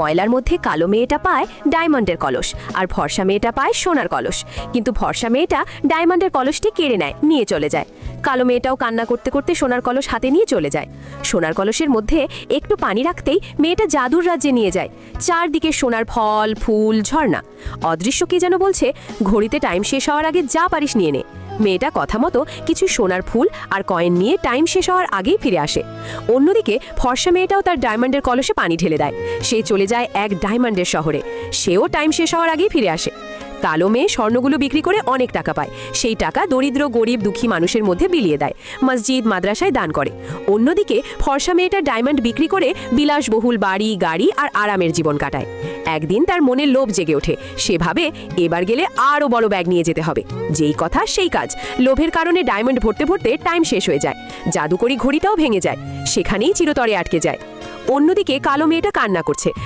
ময়লার মধ্যে কালো মেয়েটা পায় ডায়মন্ডের কলস, আর ফর্সা মেয়েটা পায় সোনার কলস। কিন্তু ফর্সা মেয়েটা ডায়মন্ডের কলসটি কেড়ে নেয়, নিয়ে চলে যায়। কালো মেয়েটাও কান্না করতে করতে সোনার কলস হাতে নিয়ে চলে যায়। সোনার কলসের মধ্যে একটু পানি রাখতেই মেয়েটা জাদুর রাজ্যে নিয়ে যায়। চারদিকে সোনার ফল, ফুল, ঝর্ণা। অদৃশ্য কে যেন বলছে, ঘড়িতে টাইম শেষ হওয়ার আগে যা পারিস নিয়ে নে। মেয়েটা কথা মতো কিছু সোনার ফুল আর কয়েন নিয়ে টাইম শেষ হওয়ার আগেই ফিরে আসে। অন্যদিকে ফর্সা মেয়েটাও তার ডায়মন্ডের কলসে পানি ঢেলে দেয়। সে চলে যায় এক ডায়মন্ডের শহরে। সেও টাইম শেষ হওয়ার আগেই ফিরে আসে। কালো মেয়ে স্বর্ণগুলো বিক্রি করে অনেক টাকা পায়। সেই টাকা দরিদ্র, গরিব, দুঃখী মানুষের মধ্যে বিলিয়ে দেয়, মসজিদ, মাদ্রাসায় দান করে। অন্যদিকে ফর্সা মেয়েটা ডায়মন্ড বিক্রি করে বিলাসবহুল বাড়ি, গাড়ি আর আরামের জীবন কাটায়। একদিন তার মনে লোভ জেগে ওঠে। সে ভাবে এবার গেলে আরও বড় ব্যাগ নিয়ে যেতে হবে। যেই কথা সেই কাজ। লোভের কারণে ডায়মন্ড ভরতে ভরতে টাইম শেষ হয়ে যায়। জাদুকরি ঘড়িটাও ভেঙে যায়, সেখানেই চিরতরে আটকে যায়। অন্যদিকে কালো মেয়েটা কান্না করছে,